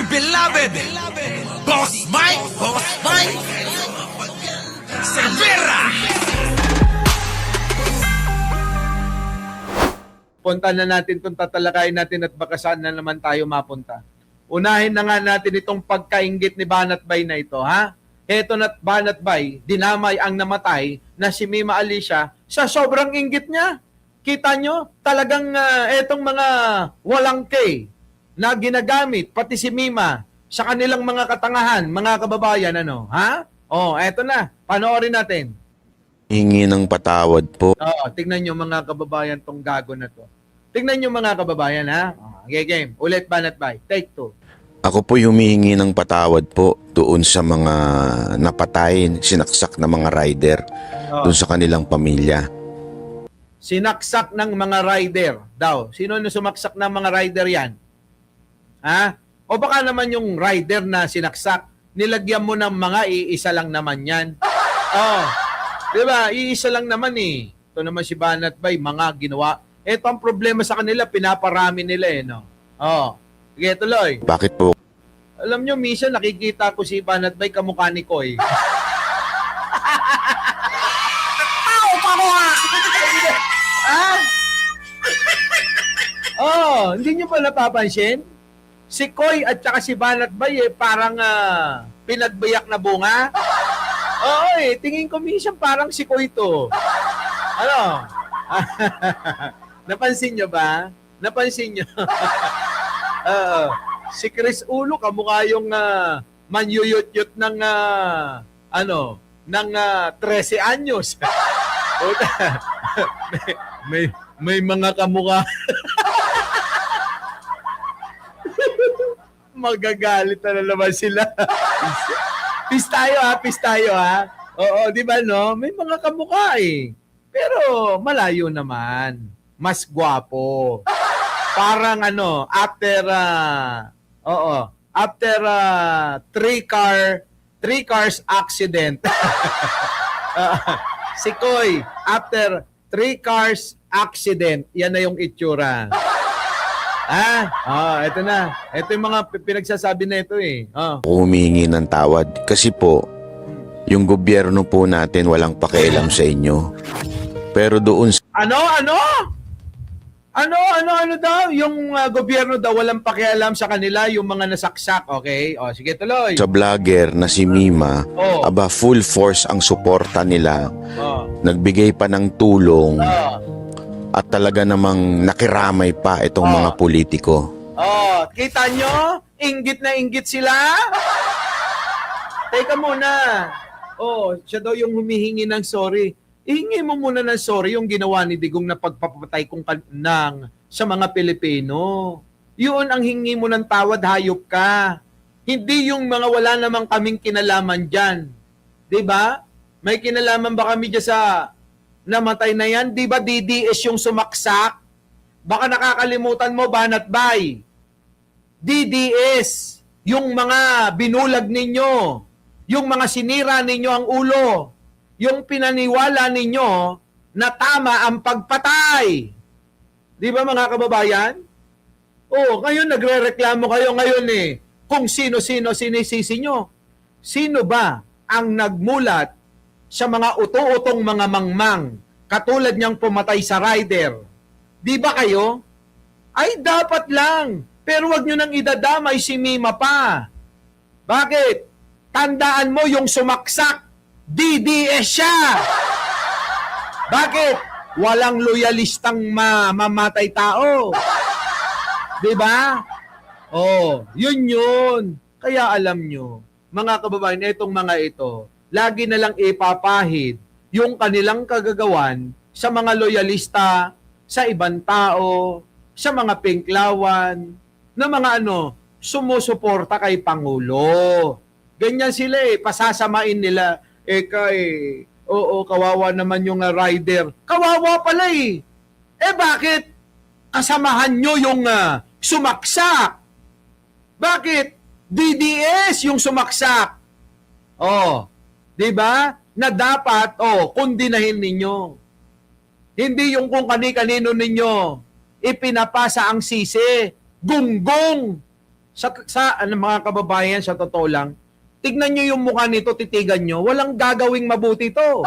beloved Boss Mike Cervera. Punta na natin itong tatalakayin natin at baka saan na naman tayo mapunta. Unahin na nga natin itong pagkainggit ni Banatbay na ito, ha? Eto na't Banatbay, dinamay ang namatay na si Mima Alicia sa sobrang inggit niya. Kita nyo, talagang etong mga walang K na ginagamit, pati si Mima, sa kanilang mga katangahan, mga kababayan, ano, ha? Oh, eto na, panoorin natin. Hingi ng patawad po. Oo, tignan nyo mga kababayan tong gago na to. Tignan nyo mga kababayan, ha? Okay, game. Ulit Banatbay. Take 2. Ako po humihingi ng patawad po doon sa mga napatay, sinaksak na mga rider doon sa kanilang pamilya. Sinaksak ng mga rider daw. Sino na sumaksak ng mga rider yan? Ha? O baka naman yung rider na sinaksak, nilagyan mo ng mga iisa lang naman yan. Oh, di ba? Iisa lang naman eh. Ito naman si Banatbay, mga ginawa. Ito ang problema sa kanila, pinaparami nila eh, no? Oh, sige tuloy. Bakit po? Alam nyo, minsan nakikita ko si Banatbay kamukha ni Koy. Ah? Oh, hindi nyo pa napapansin? Si Koy at saka si Banatbay parang pinagbayak na bunga. Oo tingin ko minsan parang si Koy to. Ano? Napansin nyo ba? Napansin nyo? Si Chris Ulo kamukha yung manyuyut-yut ng ng 13 anyos. may mga kamukha. Magagalit na naman sila. Peace tayo ha. Oo, di ba no? May mga kamukha eh. Pero malayo naman. Mas gwapo. Parang after three cars accident. Si Koy, after 3 cars accident, yan na yung itsura. Ito na. Ito yung mga pinagsasabi na ito eh. Ako humihingi ng tawad kasi po, yung gobyerno po natin walang pakialam sa inyo. Pero doon Ano daw? Yung gobyerno daw walang pakialam sa kanila, yung mga nasaksak, okay? O, sige tuloy. sa vlogger na si Mima, aba full force ang suporta nila. Nagbigay pa ng tulong at talaga namang nakiramay pa itong mga politiko. Kita nyo? Inggit na inggit sila? Teka muna. Siya daw yung humihingi ng sorry. Ihingi mo muna ng sorry yung ginawa ni Digong na pagpapatay sa mga Pilipino. Yun ang hingi mo ng tawad, hayop ka. Hindi yung mga wala namang kaming kinalaman dyan. Diba? May kinalaman ba kami dyan sa namatay na yan? Diba DDS yung sumaksak? Baka nakakalimutan mo, Banatbay. DDS, yung mga binulag ninyo, yung mga sinira ninyo ang ulo, yung pinaniwala ninyo na tama ang pagpatay. Di ba mga kababayan? Ngayon nagre-reklamo kayo ngayon kung sino-sino sinisisi nyo. Sino ba ang nagmulat sa mga uto-utong mga mangmang katulad niyang pumatay sa rider? Di ba kayo? Ay dapat lang. Pero wag nyo nang idadamay si Mima pa. Bakit? Tandaan mo yung sumaksak. DDS siya! Bakit? Walang loyalistang mamatay tao. Diba? Yun. Kaya alam nyo, mga kababayan, itong mga ito, lagi na lang ipapahid yung kanilang kagagawan sa mga loyalista, sa ibang tao, sa mga pinklawan, na mga sumusuporta kay Pangulo. Ganyan sila pasasamain nila. Kawawa naman yung rider. Kawawa pala bakit? Kasamahan nyo yung sumaksak. Bakit? DDS yung sumaksak. Di ba? Na dapat, kundinahin ninyo. Hindi yung kung kani-kanino ninyo ipinapasa ang sisi. Gunggong. Mga kababayan, sa totoo lang, tignan nyo yung mukha nito, titigan nyo, walang gagawing mabuti to.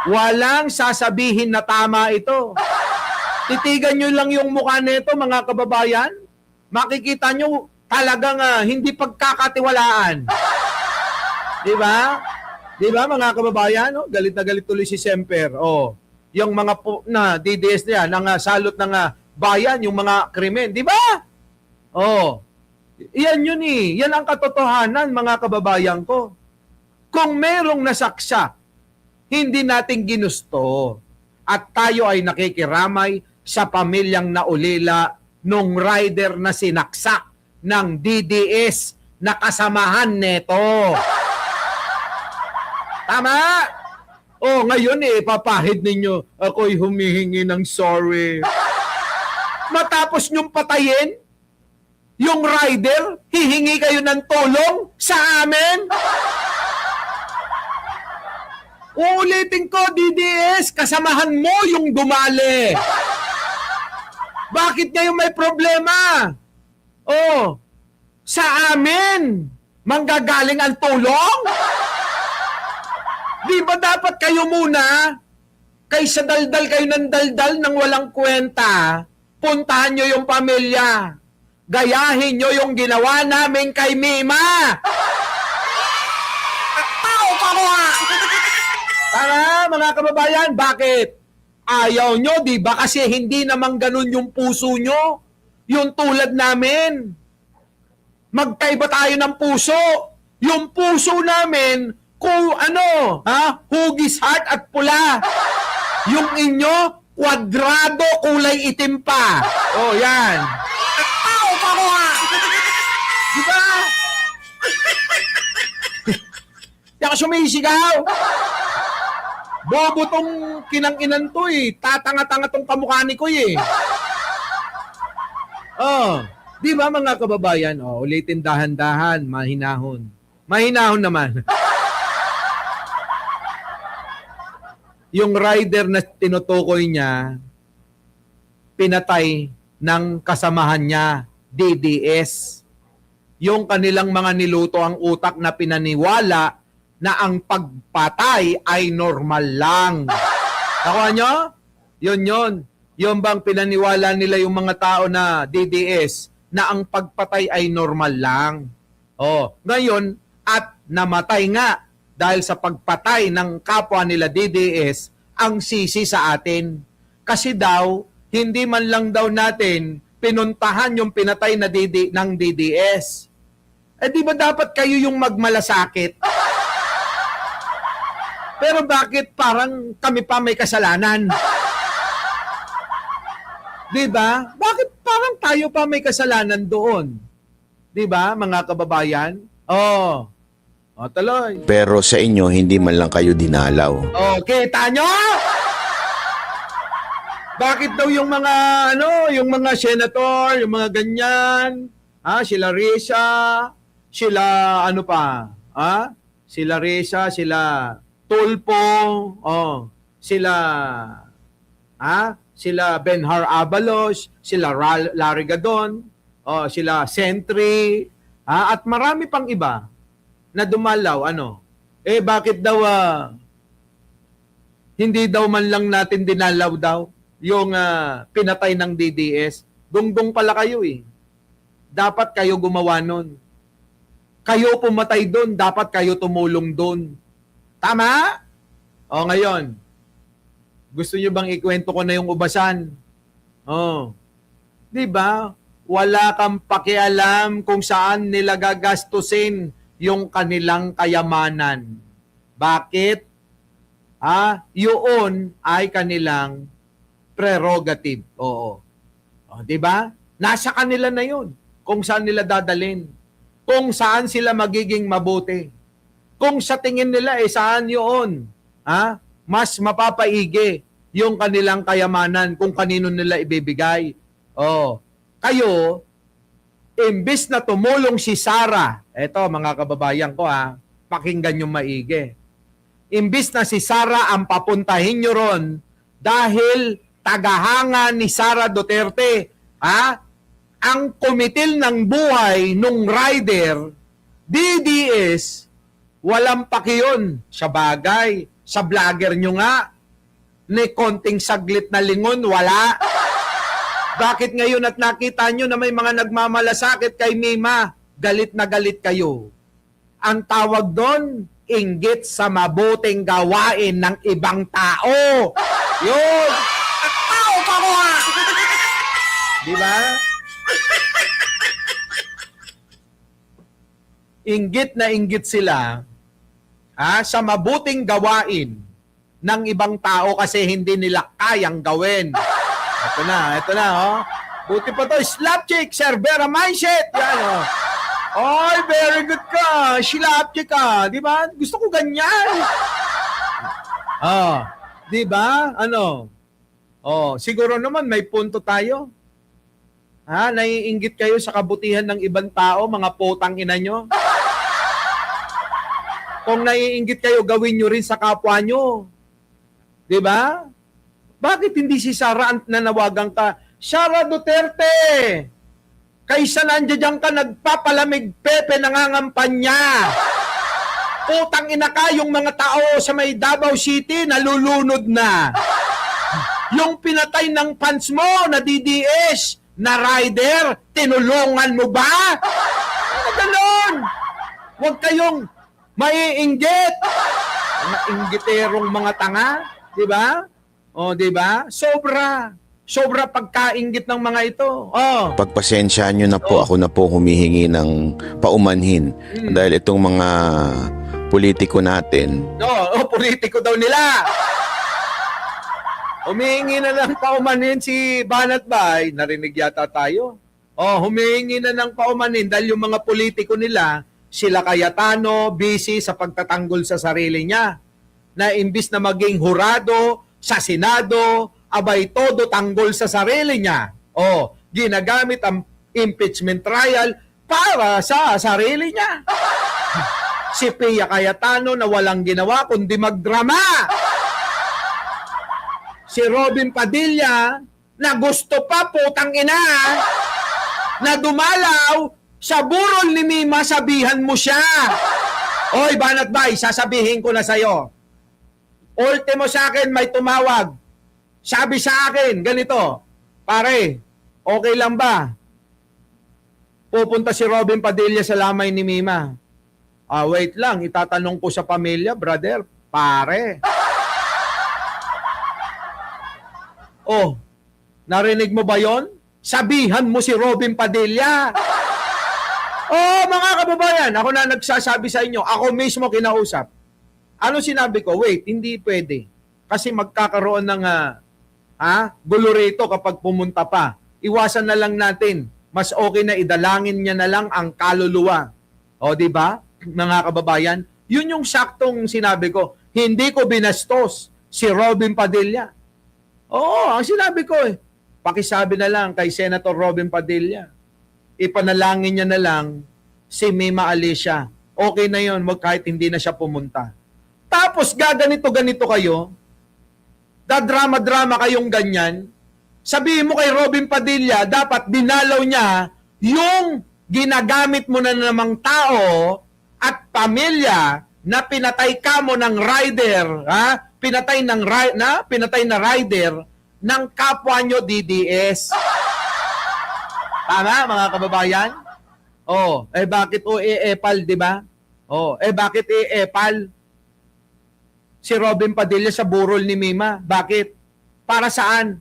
Walang sasabihin na tama ito. Titigan nyo lang yung mukha nito, mga kababayan, makikita nyo talagang hindi pagkakatiwalaan. Di ba? Di ba, mga kababayan? Oh, galit na galit tuloy si Semper. Oh, yung mga na DDS niya, nang salot ng bayan, yung mga krimen. Di ba? Oh, iyan yun eh. Yan ang katotohanan, mga kababayan ko. Kung merong nasaksak, hindi natin ginusto at tayo ay nakikiramay sa pamilyang naulila nung rider na sinaksak ng DDS na kasamahan neto. Tama? Oh, ngayon papahid ninyo, ako'y humihingi ng sorry. Matapos nyong patayin, yung rider, hihingi kayo ng tulong sa amin? Uulitin ko, DDS, kasamahan mo yung dumali. Bakit ngayon may problema? Oh, sa amin, manggagaling ang tulong? Di ba dapat kayo muna, kaysa daldal kayo ng daldal ng walang kwenta, puntahan nyo yung pamilya. Gayahin nyo yung ginawa namin kay Mima. Tao ka mo ha! Tara, mga kababayan, bakit? Ayaw nyo, di ba? Kasi hindi naman ganun yung puso nyo. Yung tulad namin. Magkaiba tayo ng puso. Yung puso namin, kung hugis heart at pula. Yung inyo, kwadrado, kulay itim pa. Oh, yan. Tao ka mo ha! Di ba? Di ako sumisigaw. Bobo tong kinang-inan to eh. Tatanga-tanga tong kamukha ni ko eh. Oh, di ba mga kababayan? Oh, ulitin dahan-dahan, mahinahon. Mahinahon naman. Yung rider na tinutukoy niya, pinatay ng kasamahan niya, DDS. Yung kanilang mga niluto ang utak na pinaniwala na ang pagpatay ay normal lang. Nakuha nyo? Yun. Yun bang pinaniwala nila yung mga tao na DDS na ang pagpatay ay normal lang. Oh, ngayon, at namatay nga dahil sa pagpatay ng kapwa nila DDS ang sisi sa atin. Kasi daw, hindi man lang daw natin pinuntahan yung pinatay na ng DDS. Eh di ba dapat kayo yung magmalasakit? Pero bakit parang kami pa may kasalanan? Di ba? Bakit parang tayo pa may kasalanan doon? Di ba, mga kababayan? Oh, tuloy. Pero sa inyo, hindi man lang kayo dinalaw. Okay, tanyo? Bakit daw yung mga, yung mga senator, yung mga ganyan, sila Risa, sila, sila Risa, sila Tulpo, sila, sila Benhar Abalos, sila Larry Gadon, sila Sentry, at marami pang iba na dumalaw, bakit daw, hindi daw man lang natin dinalaw daw yung pinatay ng DDS. Dungdong pala kayo eh. Dapat kayo gumawa nun. Kayo pumatay doon, dapat kayo tumulong doon. Tama? O ngayon, gusto nyo bang ikwento ko na yung ubasan? Di ba? Wala kang pakialam kung saan nila gagastusin yung kanilang kayamanan. Bakit? Yun ay kanilang prerogative. Oo. Di ba? Nasa kanila na yun. Kung saan nila dadalhin. Kung saan sila magiging mabuti. Kung sa tingin nila, saan yun? Mas mapapaigi yung kanilang kayamanan kung kanino nila ibibigay. Kayo, imbis na tumulong si Sarah, eto mga kababayan ko pakinggan yung maigi. Imbis na si Sarah ang papuntahin nyo ron dahil tagahanga ni Sara Duterte, ang kumitil ng buhay nung rider, DDS, walang pakiyon sa bagay. Sa vlogger nyo nga, ni konting saglit na lingon, wala. Bakit ngayon at nakita nyo na may mga nagmamalasakit kay Mima, galit na galit kayo? Ang tawag doon, inggit sa mabuting gawain ng ibang tao. Yun. Tao ka kaya. Di ba? Inggit na inggit sila sa mabuting gawain ng ibang tao kasi hindi nila kayang gawin. Ito na, oh. Buti pa to, slap chick, Cervera mindset. Yan, oh. Oy, very good ka. Slap chick ka. Di ba? Gusto ko ganyan. Di ba? Ano? Siguro naman may punto tayo. Naiinggit kayo sa kabutihan ng ibang tao, mga potang ina nyo. Kung naiinggit kayo, gawin nyo rin sa kapwa nyo. Di ba? Bakit hindi si Sara ang nanawagan ka? Sara Duterte! Kaysa nandiyan ka, nagpapalamig Pepe, nangangampanya. Putang ina ka, yung mga tao sa may Davao City, nalulunod na. Yung pinatay ng fans mo na DDS, na rider, tinulungan mo ba? Ano ganon? Huwag kayong maiinggit. Mga inggiterong mga tanga, di ba? Di ba? Sobra pagkainggit ng mga ito. Pagpasensyaan nyo na po, ako na po humihingi ng paumanhin. Dahil itong mga politiko natin. Politiko daw nila. Humihingi na ng paumanhin si Banat Bay. Narinig yata tayo. Humihingi na ng paumanhin dahil yung mga politiko nila, sila Cayetano, busy sa pagtatanggol sa sarili niya. Na imbis na maging hurado sa Senado, abay todo tanggol sa sarili niya. Ginagamit ang impeachment trial para sa sarili niya. Si Pia Cayetano na walang ginawa kundi magdrama. Si Robin Padilla na gusto pa putang ina na dumalaw sa burol ni Mima, sabihan mo siya. Oy, Banat Bay, sasabihin ko na sa'yo. Ultimo sa akin, may tumawag. Sabi sa akin, ganito, pare, okay lang ba? Pupunta si Robin Padilla sa lamay ni Mima. Wait lang, itatanong ko sa pamilya, brother, pare. Narinig mo ba yon? Sabihan mo si Robin Padilla. Mga kababayan, ako na nagsasabi sa inyo, ako mismo kinausap. Ano sinabi ko? Wait, hindi pwede. Kasi magkakaroon ng gulo rito kapag pumunta pa. Iwasan na lang natin. Mas okay na idalangin niya na lang ang kaluluwa. Di ba? Mga kababayan, yun yung saktong sinabi ko. Hindi ko binastos si Robin Padilla. Ang sinabi ko pakisabi na lang kay Senator Robin Padilla. Ipanalangin niya na lang si Mima Alicia. Okay na yun, kahit hindi na siya pumunta. Tapos gaganito-ganito kayo, dadrama-drama kayong ganyan, sabihin mo kay Robin Padilla, dapat dinalaw niya yung ginagamit mo na namang tao at pamilya na pinatay ka mo ng rider, pinatay na rider ng kapwa nyo DDS. Tama, mga kababayan? Bakit epal, di ba? Bakit epal si Robin Padilla sa burol ni Mima? Bakit? Para saan?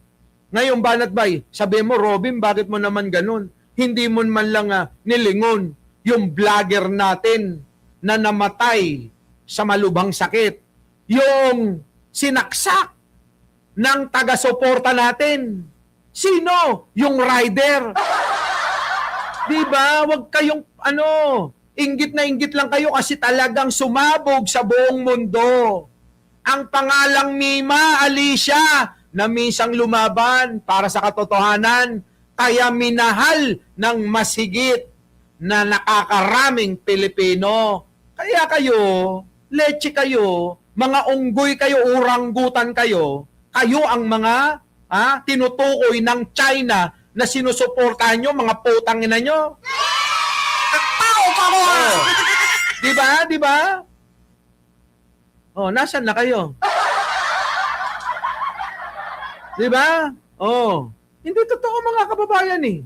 Ngayon, Banat Bay, sabi mo, Robin, bakit mo naman ganun? Hindi mo man lang nilingon yung vlogger natin na namatay sa malubhang sakit. Yung sinaksak ng taga-suporta natin. Sino? Yung rider. Diba? Huwag kayong, inggit na inggit lang kayo kasi talagang sumabog sa buong mundo. Ang pangalang Mima Alicia na minsang lumaban para sa katotohanan, kaya minahal ng masigit na nakakaraming Pilipino. Kaya kayo, leche kayo, mga unggoy kayo, uranggutan kayo, kayo ang mga tinutukoy ng China na sinusuportahan nyo, mga putang ina nyo. Tao ka mo! Oh. Di ba? Di ba? Oh, nasan na kayo? Di ba? Oh. Hindi totoo mga kababayan eh.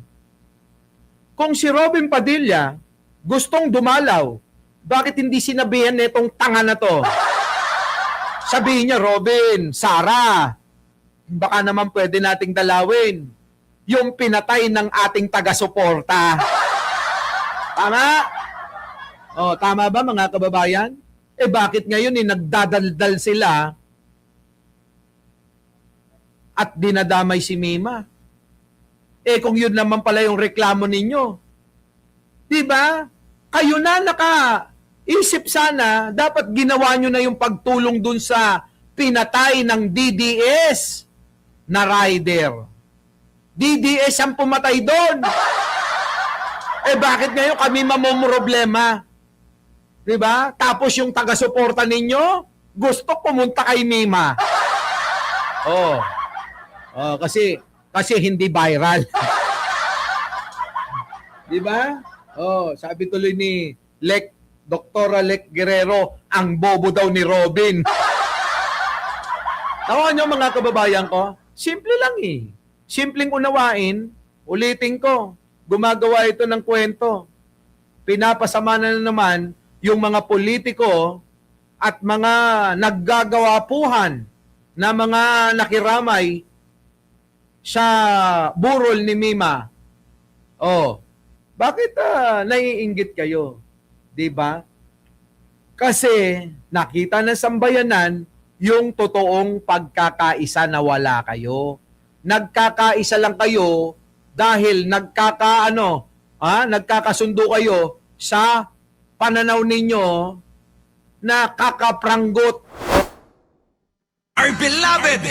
Kung si Robin Padilla gustong dumalaw, bakit hindi sinabihan nitong tanga na to? Sabihin niya, Robin, Sara, baka naman pwede nating dalawin yung pinatay ng ating taga-suporta. Tama? Oh, tama ba mga kababayan? Eh bakit ngayon nagdadaldal sila at dinadamay si Mima? Eh kung yun naman pala yung reklamo ninyo, di ba? Kayo na naka-isip sana, dapat ginawa nyo na yung pagtulong dun sa pinatay ng DDS na rider. DDS ang pumatay doon. Eh bakit ngayon kami mamomroblema? Di ba? Tapos yung taga-suporta ninyo, gusto pumunta kay Mima. Oh. Oh, kasi hindi viral. Di ba? Oh, sabi tuloy ni Dr. Lek Guerrero, ang bobo daw ni Robin. Tawa nyo mga kababayan ko, simple lang eh. Simpleng unawain, ulitin ko, gumagawa ito ng kwento. Pinapasama na naman yung mga politiko at mga naggagawapuhan na mga nakiramay sa burol ni Mima. Oh, bakit naiinggit kayo? 'Di ba? Kasi nakita ng sambayanan yung totoong pagkakaisa na wala kayo. Nagkakaisa lang kayo dahil nagkakasundo kayo sa pananaw ninyo na kakapranggot. Our beloved